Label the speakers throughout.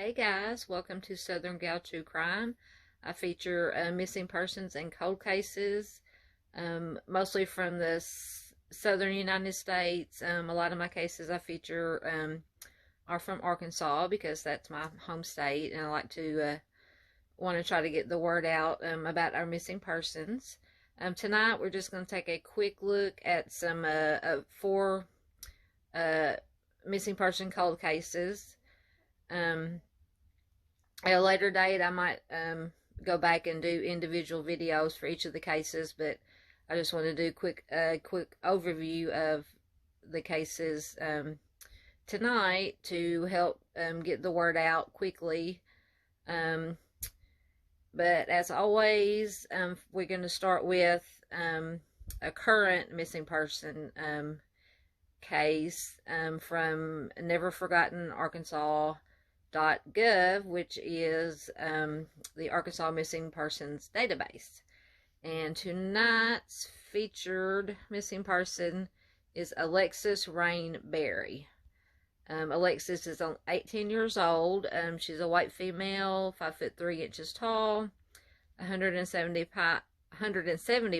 Speaker 1: Hey guys, welcome to Southern Gal True Crime. I feature missing persons and cold cases, mostly from the southern United States. A lot of my cases I feature are from Arkansas because that's my home state, and I like to want to try to get the word out about our missing persons. Tonight we're just going to take a quick look at some 4 missing person cold cases. At a later date, I might go back and do individual videos for each of the cases, but I just want to do a quick overview of the cases tonight to help get the word out quickly. But as always, we're going to start with a current missing person case from Never Forgotten Arkansas.gov, which is the Arkansas Missing Persons database. And tonight's featured missing person is Alexis Rain Berry. Alexis is 18 years old. She's a white female, 5'3" tall, 170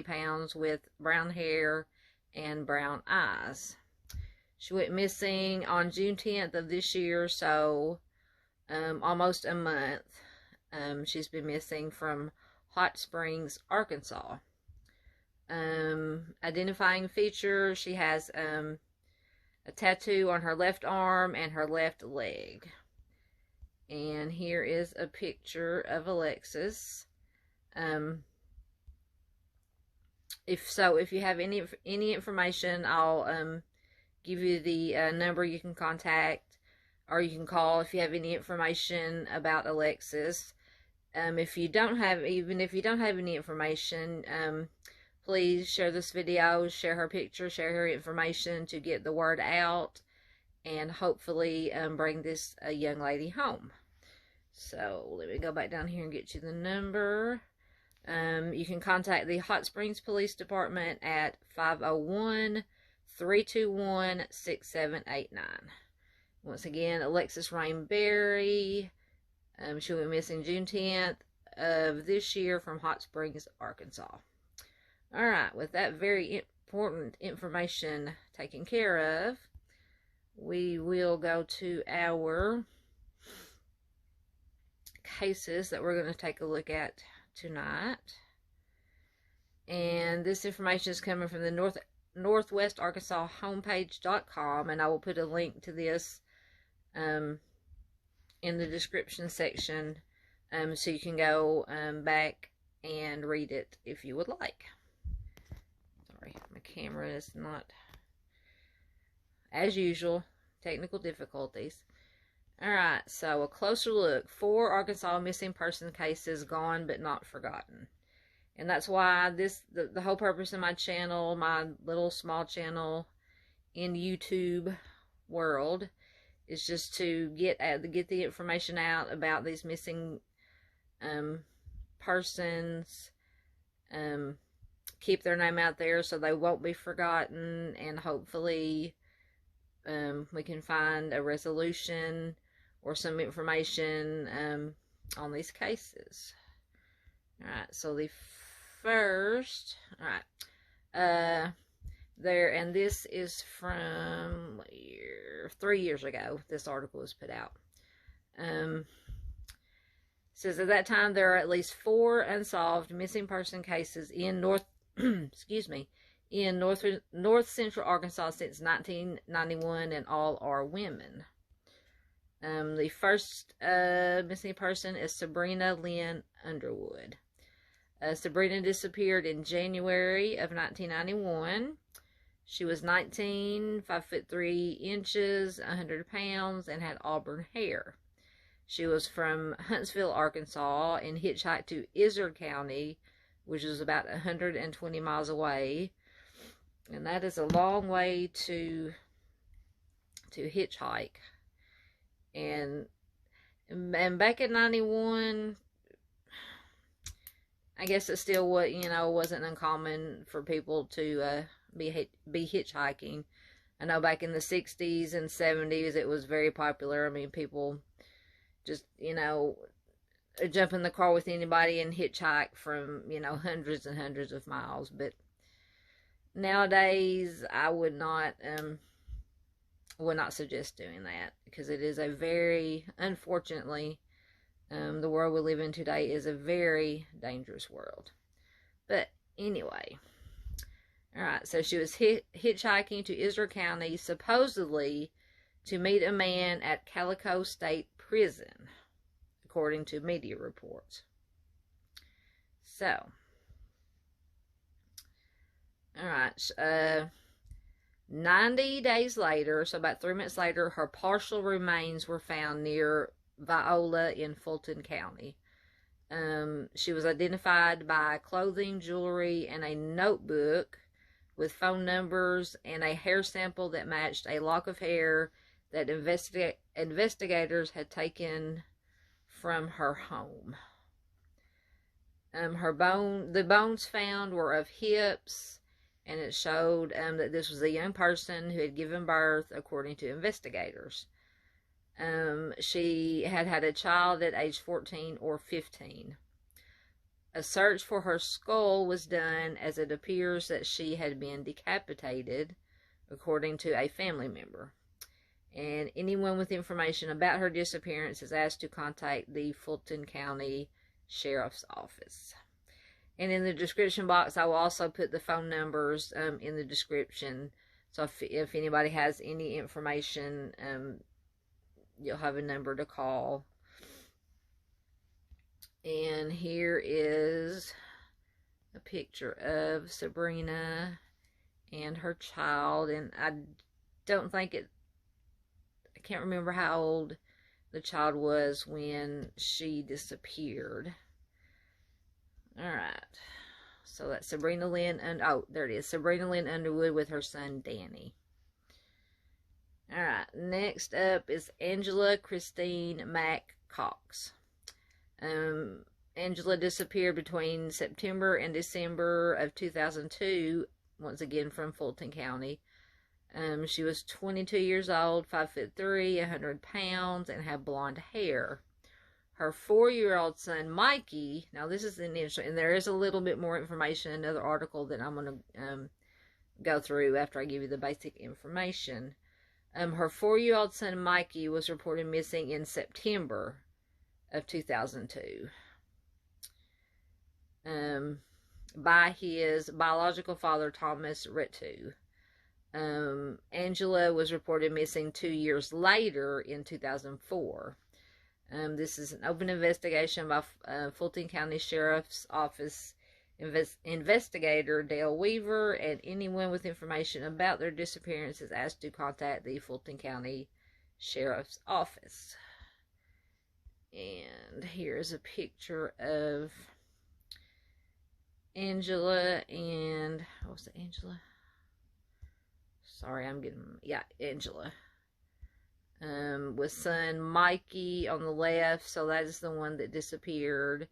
Speaker 1: pounds with brown hair and brown eyes. She went missing on June 10th of this year, so almost a month. She's been missing from Hot Springs, Arkansas. Identifying features: she has a tattoo on her left arm and her left leg. And here is a picture of Alexis. If you have any information, I'll give you the number you can contact, or you can call if you have any information about Alexis. If you don't have any information, please share this video, share her picture, share her information to get the word out, and hopefully bring this young lady home. So let me go back down here and get you the number. You can contact the Hot Springs Police Department at 501-321-6789. Once again, Alexis Rain Berry. She went missing June 10th of this year from Hot Springs, Arkansas. Alright, with that very important information taken care of, we will go to our cases that we're going to take a look at tonight. And this information is coming from the Northwest Arkansas homepage.com, and I will put a link to this in the description section, so you can go back and read it if you would like. Sorry, my camera is not, as usual, technical difficulties. Alright, so a closer look. 4 Arkansas missing person cases gone but not forgotten. And that's why the whole purpose of my channel, my little small channel in YouTube world, is just to get the information out about these missing persons, keep their name out there so they won't be forgotten, and hopefully we can find a resolution or some information on these cases. Alright, so the first, and this is from 3 years ago. This article was put out. Says at that time there are at least 4 unsolved missing person cases in North Central Arkansas since 1991, and all are women. The first missing person is Sabrina Lynn Underwood. Sabrina disappeared in January of 1991. She was 19, 5'3", 100 pounds, and had auburn hair. She was from Huntsville, Arkansas, and hitchhiked to Izard County, which is about 120 miles away. And that is a long way to hitchhike. And back in 91, I guess it still wasn't uncommon for people to be hitchhiking. I know back in the 60s and 70s it was very popular. I mean, people just, jump in the car with anybody and hitchhike from, hundreds and hundreds of miles. But nowadays, I would not suggest doing that, because it is a very, unfortunately, the world we live in today is a very dangerous world. But anyway, all right, so she was hitchhiking to Israel County, supposedly to meet a man at Calico State Prison, according to media reports. So, all right, 90 days later, so about 3 months later, her partial remains were found near Viola in Fulton County. She was identified by clothing, jewelry, and a notebook with phone numbers and a hair sample that matched a lock of hair that investigators had taken from her home. The bones found were of hips, and it showed that this was a young person who had given birth, according to investigators. She had had a child at age 14 or 15. A search for her skull was done, as it appears that she had been decapitated, according to a family member. And anyone with information about her disappearance is asked to contact the Fulton County Sheriff's Office. And in the description box, I will also put the phone numbers in the description. So if anybody has any information, you'll have a number to call. And here is a picture of Sabrina and her child. And I can't remember how old the child was when she disappeared. Alright. So that's Sabrina Lynn, and there it is. Sabrina Lynn Underwood with her son Danny. Alright, next up is Angela Christine Mack-Cox. Angela disappeared between September and December of 2002, once again from Fulton County. She was 22 years old, 5'3", 100 pounds, and had blonde hair. Her 4-year-old son, Mikey, now this is an interesting, and there is a little bit more information in another article that I'm going to go through after I give you the basic information. Her 4-year-old son, Mikey, was reported missing in September of 2002 by his biological father, Thomas Retu. Angela was reported missing 2 years later in 2004. This is an open investigation by Fulton County Sheriff's Office investigator Dale Weaver, and anyone with information about their disappearance is asked to contact the Fulton County Sheriff's Office. And here's a picture of Angela and, what was it, Angela? Sorry, Angela. With son Mikey on the left, so that is the one that disappeared.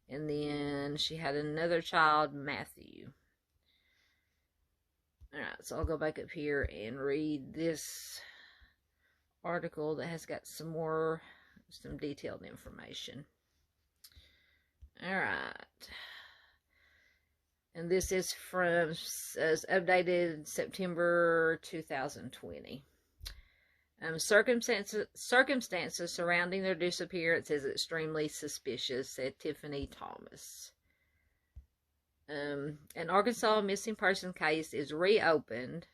Speaker 1: And then she had another child, Matthew. Alright, so I'll go back up here and read this article that has got some detailed information. Alright. And this is from updated September 2020. Circumstances surrounding their disappearance is extremely suspicious, said Tiffany Thomas. An Arkansas missing person case is reopened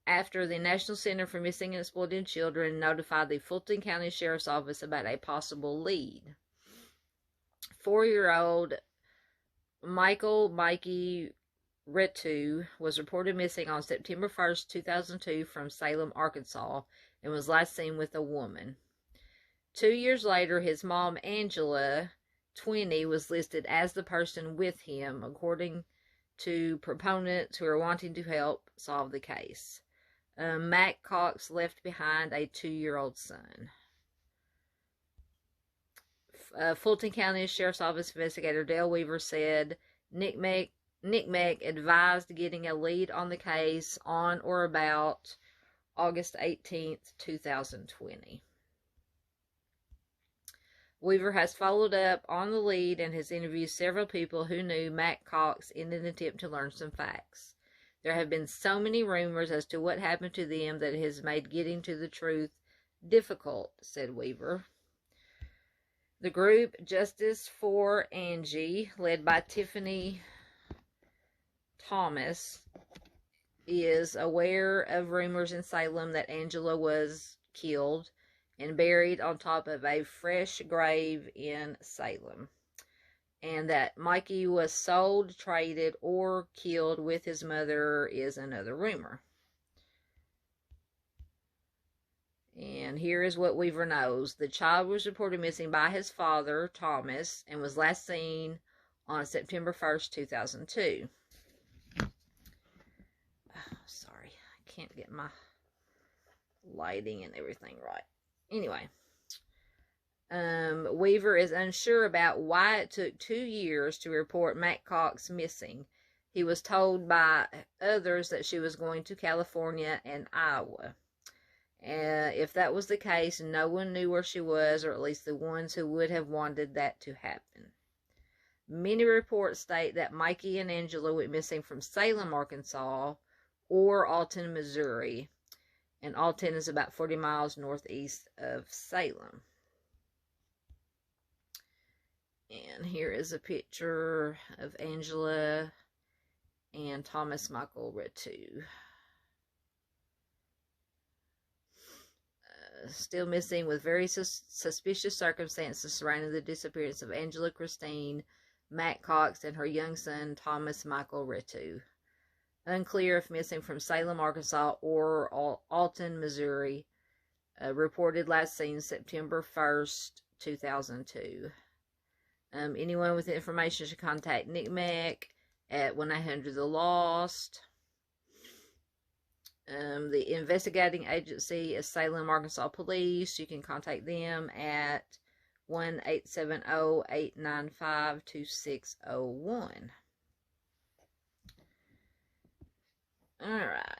Speaker 1: after the National Center for Missing and Exploited Children notified the Fulton County Sheriff's Office about a possible lead. 4-year-old Mikey Retu was reported missing on September 1st, 2002 from Salem, Arkansas, and was last seen with a woman. 2 years later, his mom, Angela, 20, was listed as the person with him, according to proponents who are wanting to help solve the case. Mack-Cox left behind a 2-year-old son. Fulton County Sheriff's Office investigator Dale Weaver said Nick Meck advised getting a lead on the case on or about August 18th, 2020. Weaver has followed up on the lead and has interviewed several people who knew Mack-Cox in an attempt to learn some facts. There have been so many rumors as to what happened to them that it has made getting to the truth difficult, said Weaver. The group Justice for Angie, led by Tiffany Thomas, is aware of rumors in Salem that Angela was killed and buried on top of a fresh grave in Salem, and that Mikey was sold, traded, or killed with his mother is another rumor. And here is what Weaver knows. The child was reported missing by his father, Thomas, and was last seen on September 1st, 2002. Oh, sorry, I can't get my lighting and everything right. Anyway, Weaver is unsure about why it took 2 years to report Mack-Cox missing. He was told by others that she was going to California and Iowa. If that was the case, no one knew where she was, or at least the ones who would have wanted that to happen. Many reports state that Mikey and Angela went missing from Salem, Arkansas, or Alton, Missouri. And Alton is about 40 miles northeast of Salem. And here is a picture of Angela and Thomas Michael Retu. Still missing, with very suspicious circumstances surrounding the disappearance of Angela Christine Mack-Cox and her young son, Thomas Michael Retu. Unclear if missing from Salem, Arkansas, or Alton, Missouri. Reported last seen September 1st, 2002. Anyone with information should contact Nick Mack at 1-800-THE-LOST. The investigating agency is Salem, Arkansas Police. You can contact them at 1-870-895-2601. Alright.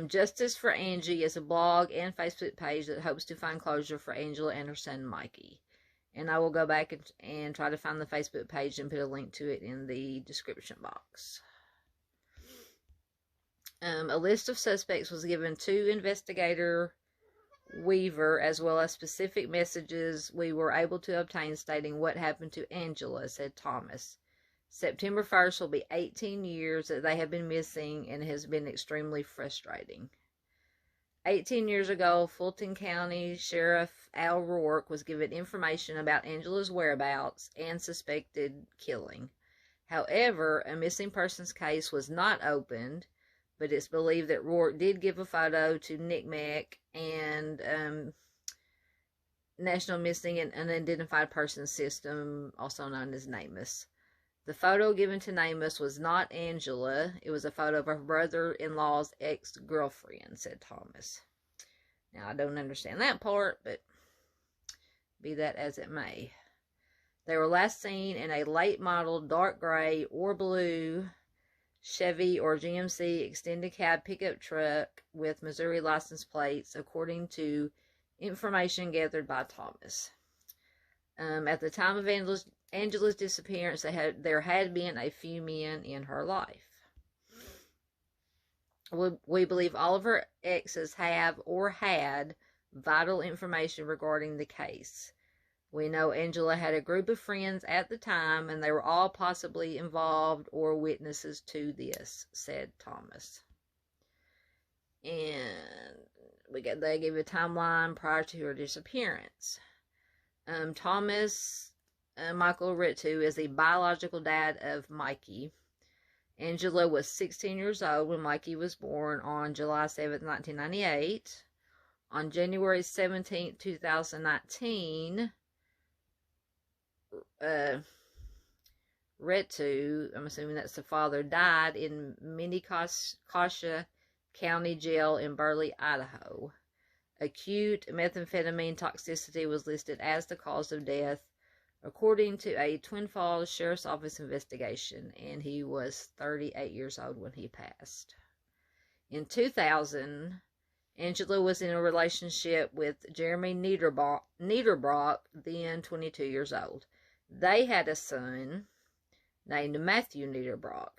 Speaker 1: Justice for Angie is a blog and Facebook page that hopes to find closure for Angela and her son Mikey. And I will go back and try to find the Facebook page and put a link to it in the description box. A list of suspects was given to investigator Weaver, as well as specific messages we were able to obtain stating what happened to Angela, said Thomas. September 1st will be 18 years that they have been missing, and it has been extremely frustrating. 18 years ago, Fulton County Sheriff Al Rourke was given information about Angela's whereabouts and suspected killing. However, a missing persons case was not opened, but it's believed that Rourke did give a photo to Nick Mack and National Missing and Unidentified Persons System, also known as NamUs. The photo given to NamUs was not Angela. It was a photo of her brother-in-law's ex-girlfriend, said Thomas. Now, I don't understand that part, but be that as it may. They were last seen in a late model dark gray or blue Chevy or GMC extended cab pickup truck with Missouri license plates, according to information gathered by Thomas. At the time of Angela's disappearance, there had been a few men in her life. We believe all of her exes have or had vital information regarding the case. We know Angela had a group of friends at the time, and they were all possibly involved or witnesses to this, said Thomas. And they gave a timeline prior to her disappearance. Thomas Michael Retu is the biological dad of Mikey. Angela was 16 years old when Mikey was born on July 7, 1998. On January 17, 2019, Retu, I'm assuming that's the father, died in Minnetonka County Jail in Burley, Idaho. Acute methamphetamine toxicity was listed as the cause of death, according to a Twin Falls Sheriff's Office investigation, and he was 38 years old when he passed. In 2000, Angela was in a relationship with Jeremy Niederbrock, then 22 years old. They had a son named Matthew Niederbrock.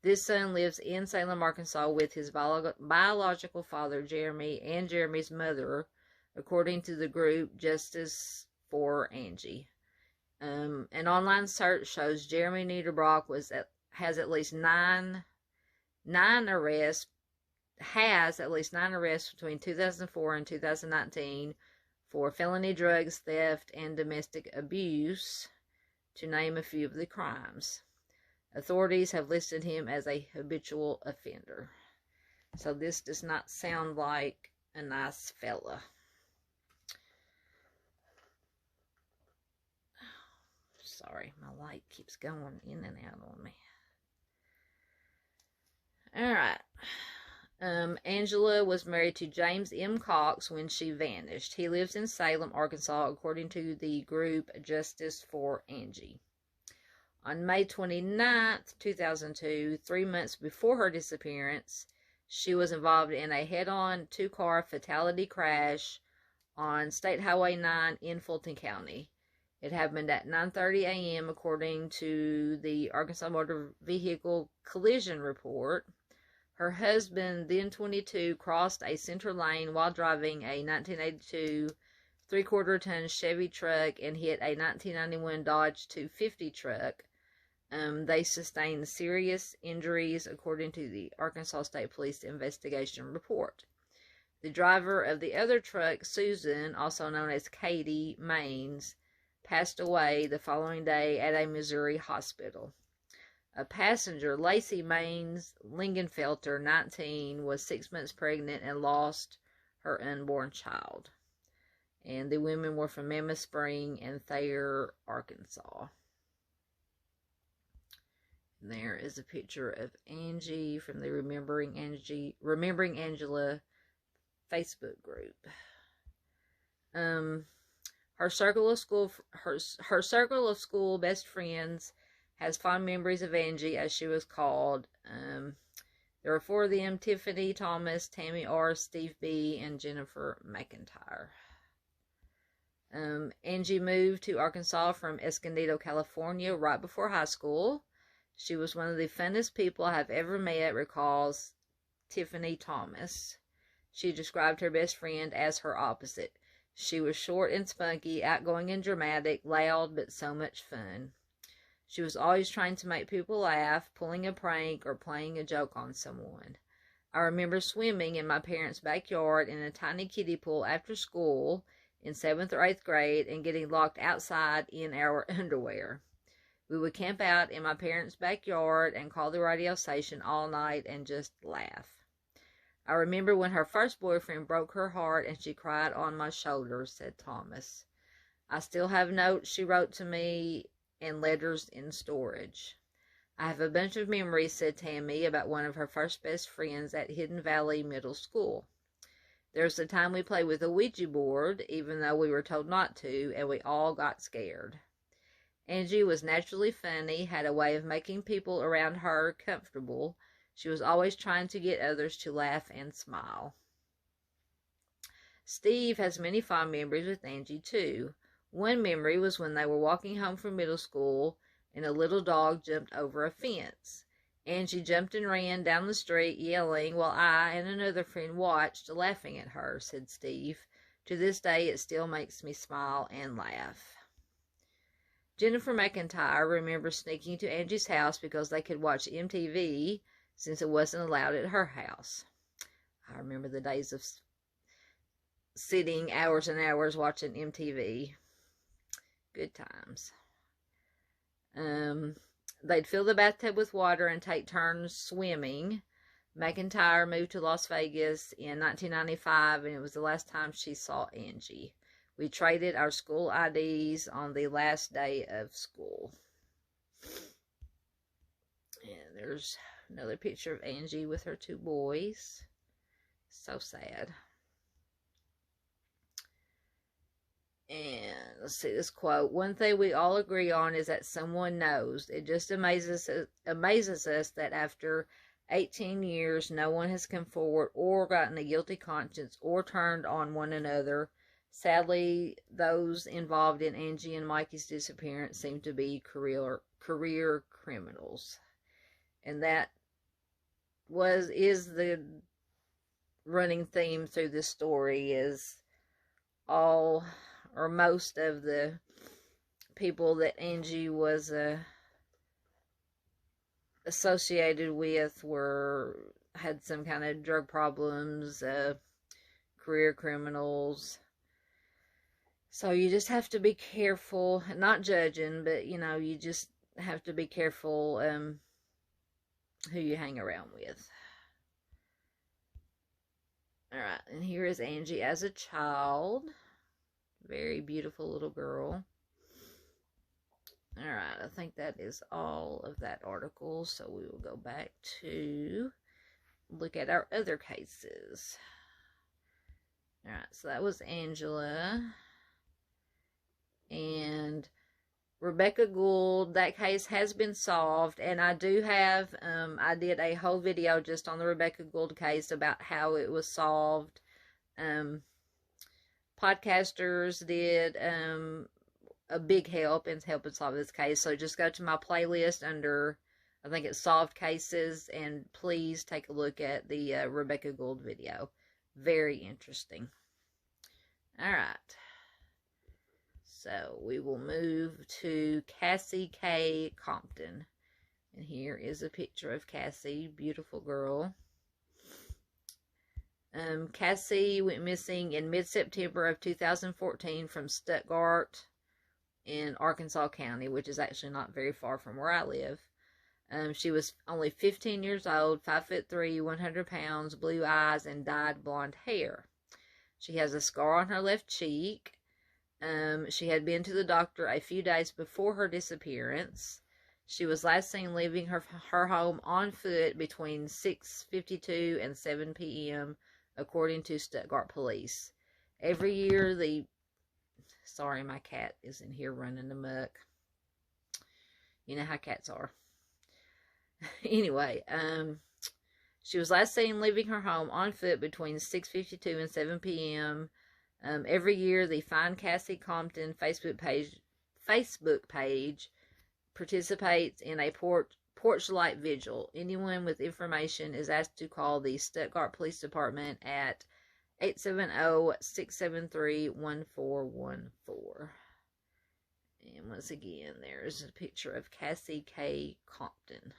Speaker 1: This son lives in Salem, Arkansas with his biological father, Jeremy, and Jeremy's mother, according to the group Justice for Angie. An online search shows Jeremy Niederbrock has at least nine arrests between 2004 and 2019 for felony drugs, theft, and domestic abuse, to name a few of the crimes. Authorities have listed him as a habitual offender. So this does not sound like a nice fella. Sorry, my light keeps going in and out on me. Alright. Angela was married to James M. Cox when she vanished. He lives in Salem, Arkansas, according to the group Justice for Angie. On May 29th, 2002, 3 months before her disappearance, she was involved in a head-on two-car fatality crash on State Highway 9 in Fulton County. It happened at 9:30 a.m. according to the Arkansas Motor Vehicle Collision Report. Her husband, then 22, crossed a center lane while driving a 1982 3/4-ton Chevy truck and hit a 1991 Dodge 250 truck. They sustained serious injuries, according to the Arkansas State Police investigation report. The driver of the other truck, Susan, also known as Katie Maines, passed away the following day at a Missouri hospital. A passenger, Lacey Lingenfelter, 19, was 6 months pregnant and lost her unborn child. And the women were from Mammoth Spring and Thayer, Arkansas. And there is a picture of Angie from the Remembering Angela Facebook group. Her circle of school best friends has fond memories of Angie, as she was called. There were 4 of them: Tiffany Thomas, Tammy R., Steve B., and Jennifer McIntyre. Angie moved to Arkansas from Escondido, California, right before high school. She was one of the funnest people I have ever met, recalls Tiffany Thomas. She described her best friend as her opposite. She was short and spunky, outgoing and dramatic, loud, but so much fun. She was always trying to make people laugh, pulling a prank, or playing a joke on someone. I remember swimming in my parents' backyard in a tiny kiddie pool after school in 7th or 8th grade and getting locked outside in our underwear. We would camp out in my parents' backyard and call the radio station all night and just laugh. I remember when her first boyfriend broke her heart and she cried on my shoulder, said Thomas. I still have notes she wrote to me and letters in storage. I have a bunch of memories, said Tammy, about one of her first best friends at Hidden Valley Middle School. There's the time we played with a Ouija board, even though we were told not to, and we all got scared. Angie was naturally funny, had a way of making people around her comfortable. She was always trying to get others to laugh and smile. Steve has many fond memories with Angie, too. One memory was when they were walking home from middle school, and a little dog jumped over a fence. Angie jumped and ran down the street, yelling, while I and another friend watched, laughing at her, said Steve. To this day, it still makes me smile and laugh. Jennifer McIntyre remembers sneaking to Angie's house because they could watch MTV, since it wasn't allowed at her house. I remember the days of sitting hours and hours watching MTV. Good times. They'd fill the bathtub with water and take turns swimming. McIntyre moved to Las Vegas in 1995, and it was the last time she saw Angie. We traded our school IDs on the last day of school. And there's another picture of Angie with her 2 boys. So sad. And let's see this quote. One thing we all agree on is that someone knows. It just amazes us that after 18 years, no one has come forward or gotten a guilty conscience or turned on one another. Sadly, those involved in Angie and Mikey's disappearance seem to be career criminals. And that is the running theme through this story, is all or most of the people that Angie was associated with had some kind of drug problems, career criminals. So you just have to be careful, not judging, but you just have to be careful who you hang around with. Alright, and here is Angie as a child. Very beautiful little girl. Alright, I think that is all of that article, so we will go back to look at our other cases. Alright, so that was Angela. And Rebecca Gould, that case has been solved, and I do have, I did a whole video just on the Rebecca Gould case about how it was solved. Podcasters did a big help in helping solve this case, so just go to my playlist under, I think it's Solved Cases, and please take a look at the Rebecca Gould video. Very interesting. Alright. So we will move to Cassie Compton. And here is a picture of Cassie. Beautiful girl. Cassie went missing in mid-September of 2014 from Stuttgart in Arkansas County, which is actually not very far from where I live. She was only 15 years old, 5'3", 100 pounds, blue eyes, and dyed blonde hair. She has a scar on her left cheek. She had been to the doctor a few days before her disappearance. She was last seen leaving her home on foot between 6:52 and 7 p.m., according to Stuttgart police. Every year, sorry, my cat is in here running amok. You know how cats are. Anyway, she was last seen leaving her home on foot between 6:52 and 7 p.m., every year, the Find Cassie Compton Facebook page participates in a porch light vigil. Anyone with information is asked to call the Stuttgart Police Department at 870-673-1414. And once again, there's a picture of Cassie Compton.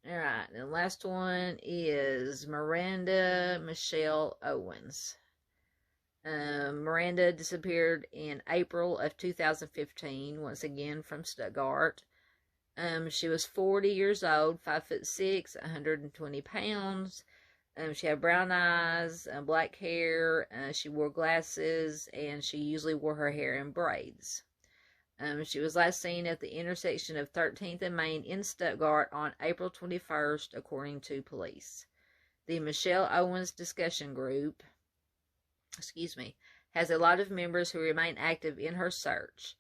Speaker 1: Alright, and the last one is Miranda Michelle Owens. Miranda disappeared in April of 2015, once again from Stuttgart. She was 40 years old, 5'6", 120 pounds. She had brown eyes, black hair. She wore glasses, and she usually wore her hair in braids. She was last seen at the intersection of 13th and Main in Stuttgart on April 21st, according to police. The Michelle Owens discussion group, has a lot of members who remain active in her search.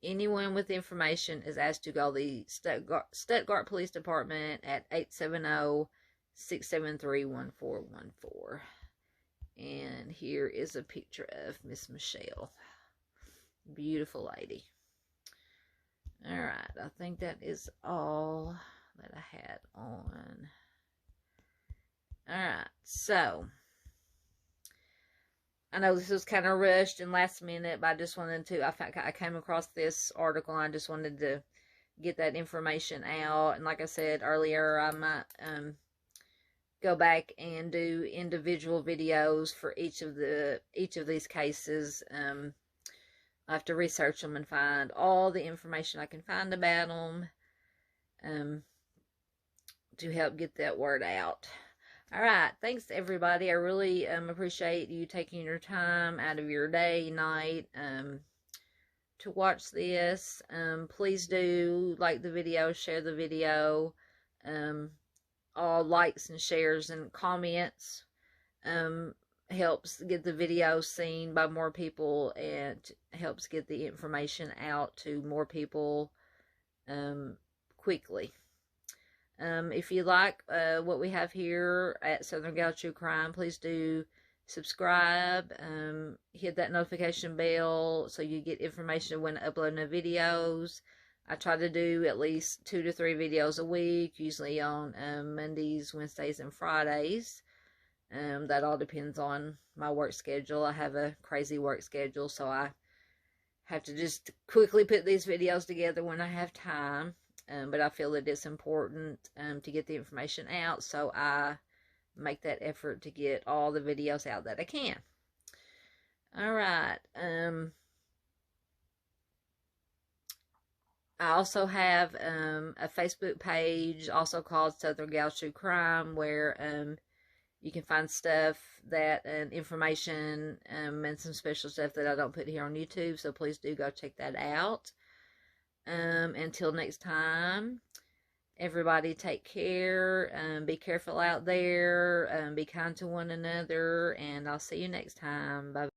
Speaker 1: Anyone with information is asked to call the Stuttgart Police Department at 870-673-1414. And here is a picture of Miss Michelle. Beautiful lady. Alright, I think that is all that I had on. Alright, so I know this was kind of rushed and last minute, but I just wanted to, I came across this article and I just wanted to get that information out. And like I said earlier, I might go back and do individual videos for each of these cases. I have to research them and find all the information I can find about them to help get that word out. Alright, thanks everybody. I really appreciate you taking your time out of your day, night, to watch this. Please do like the video, share the video. All likes and shares and comments helps get the video seen by more people and helps get the information out to more people quickly. If you like what we have here at Southern Gal True Crime, please do subscribe. Hit that notification bell so you get information when I upload new videos. I try to do at least 2 to 3 videos a week, usually on Mondays, Wednesdays, and Fridays. That all depends on my work schedule. I have a crazy work schedule, so I have to just quickly put these videos together when I have time. But I feel that it's important to get the information out, so I make that effort to get all the videos out that I can. All right. I also have a Facebook page, also called Southern Gal True Crime, where you can find stuff that, information, and some special stuff that I don't put here on YouTube, so please do go check that out. Until next time, everybody take care, be careful out there, be kind to one another, and I'll see you next time. Bye.